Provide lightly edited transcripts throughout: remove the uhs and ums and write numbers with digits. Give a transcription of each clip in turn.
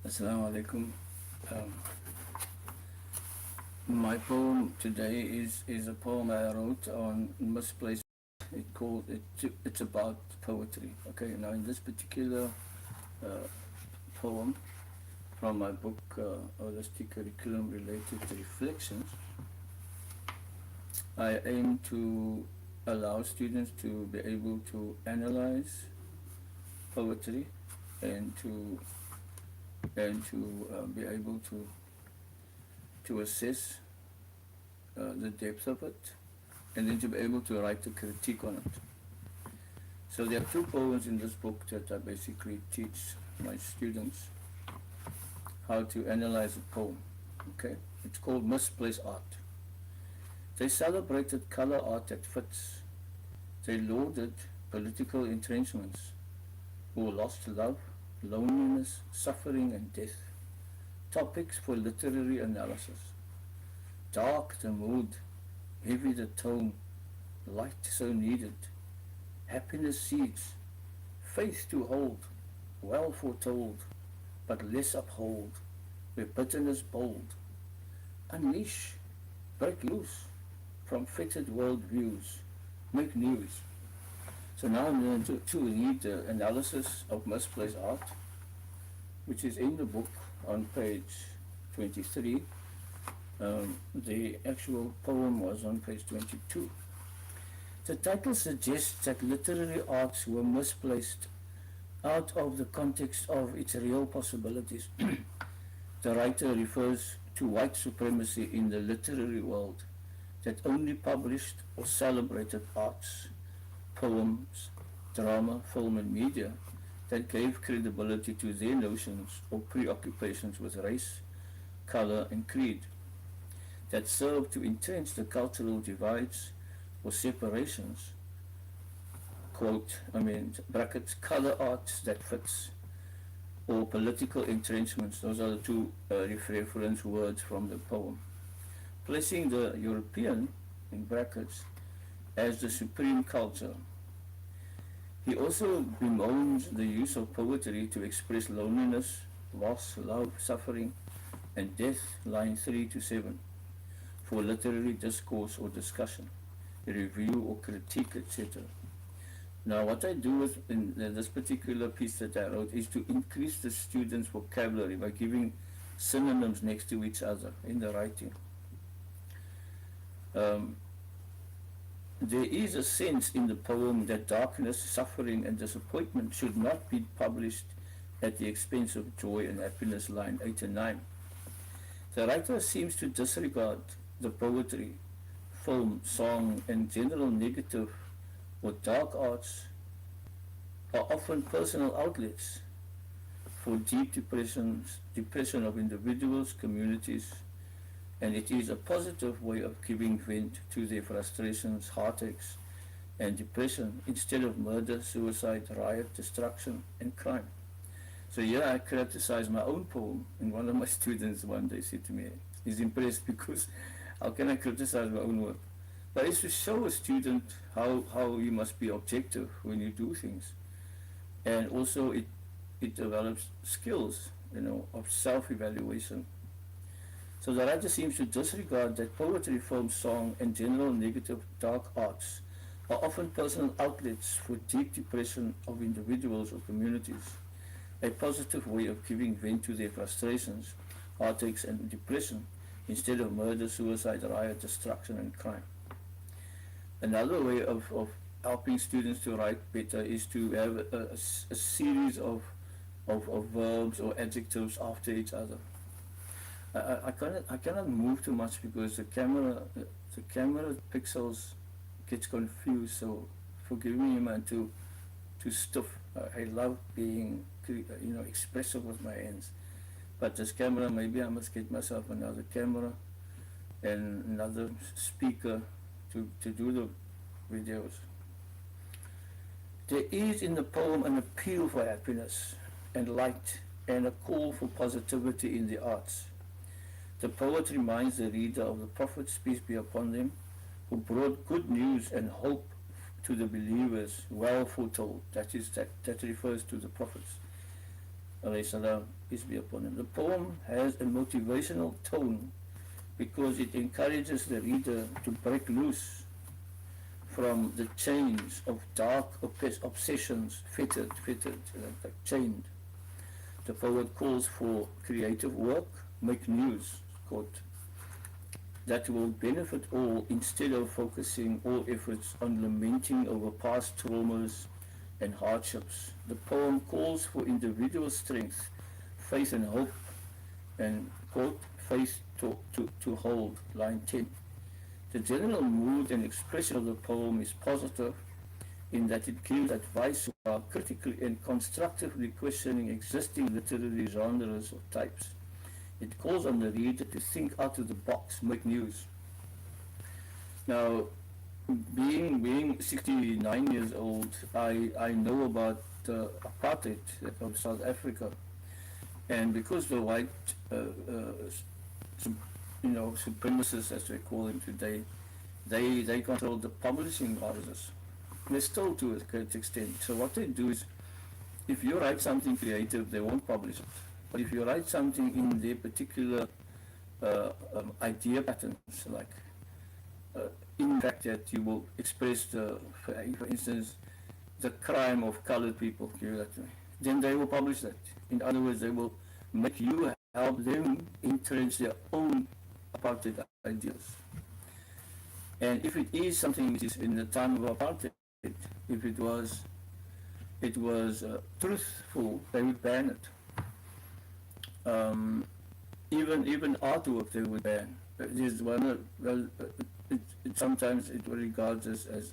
Assalamu alaikum. Um, my poem today is a poem I wrote on misplaced. It's about poetry. Okay, now in this particular uh, poem from my book Holistic Curriculum Related to Reflections, I aim to allow students to be able to analyze poetry and to be able to assess the depth of it, and then to be able to write a critique on it. So there are two poems in this book that I basically teach my students how to analyze a poem. Okay, it's called Misplaced Art. They celebrated color art that fits. They lauded political entrenchments who lost love, loneliness, suffering, and death. Topics for literary analysis. Dark the mood, heavy the tone, light so needed. Happiness seeds, faith to hold, well foretold, but less uphold, where bitterness bold. Unleash, break loose from fettered world views, make news. So now I'm going to read the analysis of misplaced art, which is in the book on page 23. The actual poem was on page 22. The title suggests that literary arts were misplaced out of the context of its real possibilities. The writer refers to white supremacy in the literary world that only published or celebrated arts, poems, drama, film, and media that gave credibility to their notions or preoccupations with race, color, and creed, that served to entrench the cultural divides or separations, brackets, color arts that fits, or political entrenchments. Those are the two reference words from the poem. Placing the European, in brackets, as the supreme culture. He also bemoans the use of poetry to express loneliness, loss, love, suffering, and death, line 3 to 7, for literary discourse or discussion, review or critique, etc. Now, what I do in this particular piece that I wrote is to increase the students' vocabulary by giving synonyms next to each other in the writing. There is a sense in the poem that darkness, suffering, and disappointment should not be published at the expense of joy and happiness, line 8 and 9. The writer seems to disregard the poetry, film, song, and general negative or dark arts are often personal outlets for deep depression of individuals, communities, and it is a positive way of giving vent to their frustrations, heartaches, and depression instead of murder, suicide, riot, destruction, and crime. So here I criticized my own poem, and one of my students one day said to me, he's impressed because how can I criticize my own work? But it's to show a student how you must be objective when you do things. And also it develops skills, of self-evaluation. So the writer seems to disregard that poetry, film, song, and general negative dark arts are often personal outlets for deep depression of individuals or communities, a positive way of giving vent to their frustrations, heartaches, and depression instead of murder, suicide, riot, destruction, and crime. Another way of helping students to write better is to have a series of verbs or adjectives after each other. I cannot move too much because the camera pixels gets confused. So forgive me, man, to stuff. I love being expressive with my hands, but this camera, maybe I must get myself another camera and another speaker to do the videos. There is in the poem an appeal for happiness and light and a call for positivity in the arts. The poet reminds the reader of the prophets, peace be upon them, who brought good news and hope to the believers, well foretold. That refers to the prophets. alayhi salam, peace be upon him. The poem has a motivational tone because it encourages the reader to break loose from the chains of dark obsessions, fettered, like chained. The poet calls for creative work, make news, quote, that will benefit all instead of focusing all efforts on lamenting over past traumas and hardships. The poem calls for individual strength, faith and hope, and quote, faith to hold, line 10. The general mood and expression of the poem is positive in that it gives advice while critically and constructively questioning existing literary genres or types. It calls on the reader to think out of the box, make news. Now, being 69 years old, I know about apartheid of South Africa, and because the white, supremacists as they call them today, they control the publishing houses. They still to a great extent. So what they do is, if you write something creative, they won't publish it. But if you write something in their particular idea patterns, like in fact that you will express for instance, the crime of colored people, then they will publish that. In other words, they will make you help them entrench their own apartheid ideas. And if it is something which is in the time of apartheid, if it was truthful, they would ban it. Even artwork they would ban. There's one, sometimes it regards as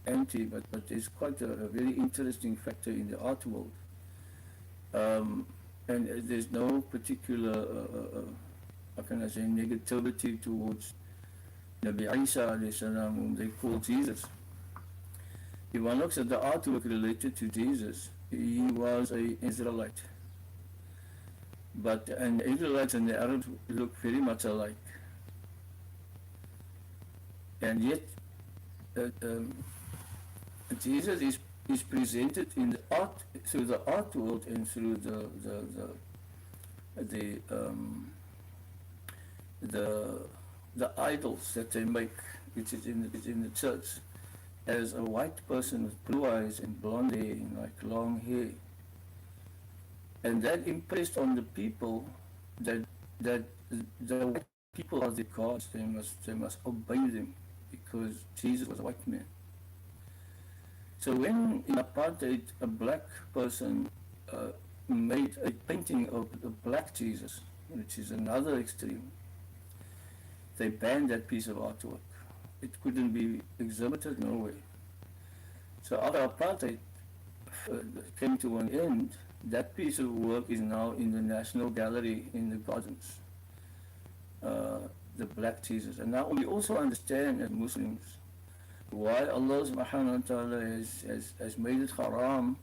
anti, but there's quite a very interesting factor in the art world. And there's no particular, how can I say, negativity towards Nabi Isa alayhi salam, whom they call Jesus. If one looks at the artwork related to Jesus, he was an Israelite. And the Israelites and the Arabs look very much alike. And yet, Jesus is presented in the art, through the art world and through the idols that they make, which is in the church, as a white person with blue eyes and blonde hair and like long hair. And that impressed on the people that the white people are the gods. They must obey them because Jesus was a white man. So when in apartheid a black person made a painting of the black Jesus, which is another extreme, they banned that piece of artwork. It couldn't be exhibited nowhere. So after apartheid came to an end, that piece of work is now in the National Gallery in the Gardens, the black Jesus. And now we also understand as Muslims why Allah subhanahu wa ta'ala has made it haram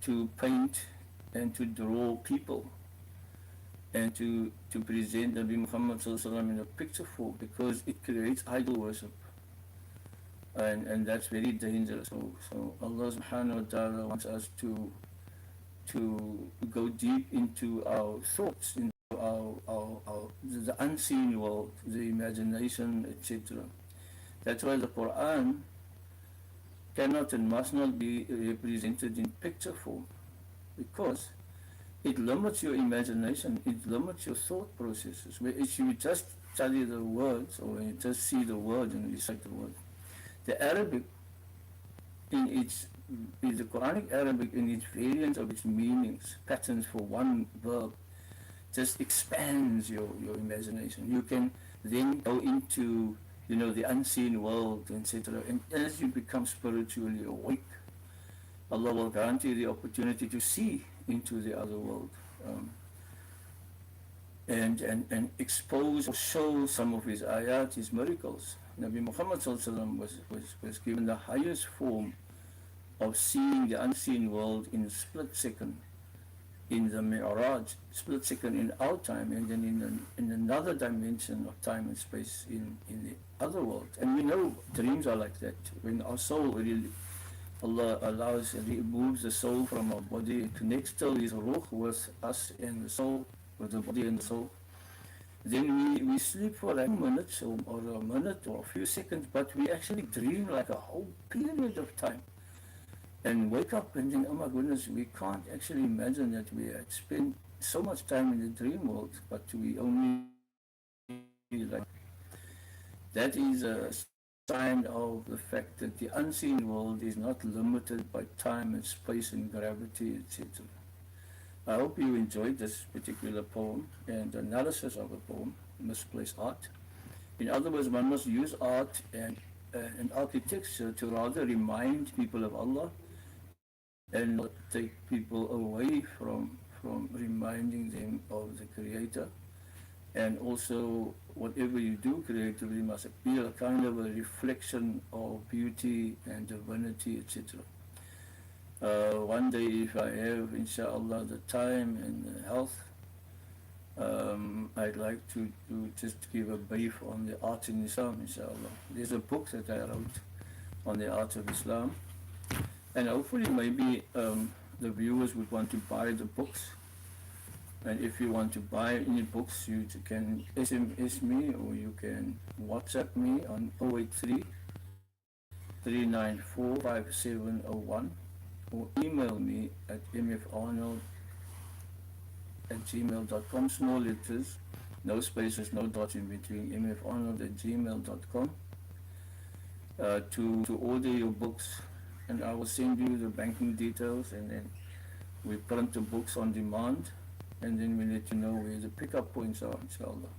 to paint and to draw people and to present Nabi Muhammad sallallahu alaihi wasallam in a picture form, because it creates idol worship. And that's very dangerous. So Allah subhanahu wa ta'ala wants us to go deep into our thoughts, into the unseen world, the imagination, etc. That's why the Quran cannot and must not be represented in picture form, because it limits your imagination, it limits your thought processes. If you just study the words, or you just see the word and recite the word, the Arabic the Quranic Arabic in its variants of its meanings, patterns for one verb, just expands your imagination. You can then go into the unseen world, etc. And as you become spiritually awake, Allah will grant you the opportunity to see into the other world, and expose or show some of his ayat, his miracles. Nabi Muhammad was given the highest form of seeing the unseen world in a split second in the Mi'raj, split second in our time, and then in another dimension of time and space in the other world. And we know dreams are like that. When our soul really Allah allows and removes the soul from our body, it connects still his ruh with us and the soul, with the body and the soul. Then we sleep for like 2 minutes or a minute or a few seconds, but we actually dream like a whole period of time. And wake up and think, oh my goodness, we can't actually imagine that we had spent so much time in the dream world, but we only like that is a sign of the fact that the unseen world is not limited by time and space and gravity, etc. I hope you enjoyed this particular poem and analysis of the poem, Misplaced Art. In other words, one must use art and architecture to rather remind people of Allah and not take people away from reminding them of the Creator. And also, whatever you do creatively must be a kind of a reflection of beauty and divinity, etc. One day, if I have, inshallah, the time and the health, I'd like to just give a brief on the art in Islam, inshallah. There's a book that I wrote on the art of Islam, and hopefully, maybe the viewers would want to buy the books. And if you want to buy any books, you can SMS me or you can WhatsApp me on 083 394 5701 or email me at mfarnold at gmail.com, small letters, no spaces, no dots in between, mfarnold at gmail.com to order your books, and I will send you the banking details, and then we print the books on demand, and then we let you know where the pickup points are, inshallah.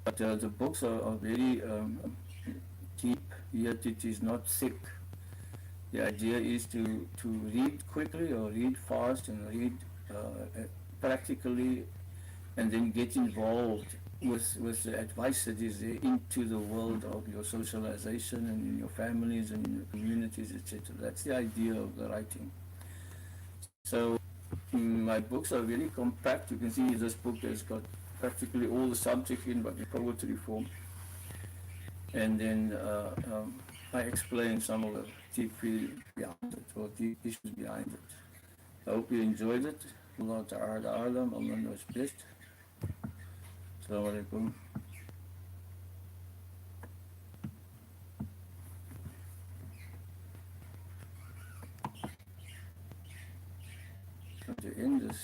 But the books are very deep, yet it is not thick. The idea is to read quickly or read fast and read practically, and then get involved with the advice that is there into the world of your socialization and in your families and in your communities, etc. That's the idea of the writing. So my books are very compact. You can see this book has got practically all the subjects in, but in poetry form. And then I explain some of the deep feeling behind it, or deep issues behind it. I hope you enjoyed it. Allah Ta'ala Alam, Allah knows best. Assalamu alaikum. To end this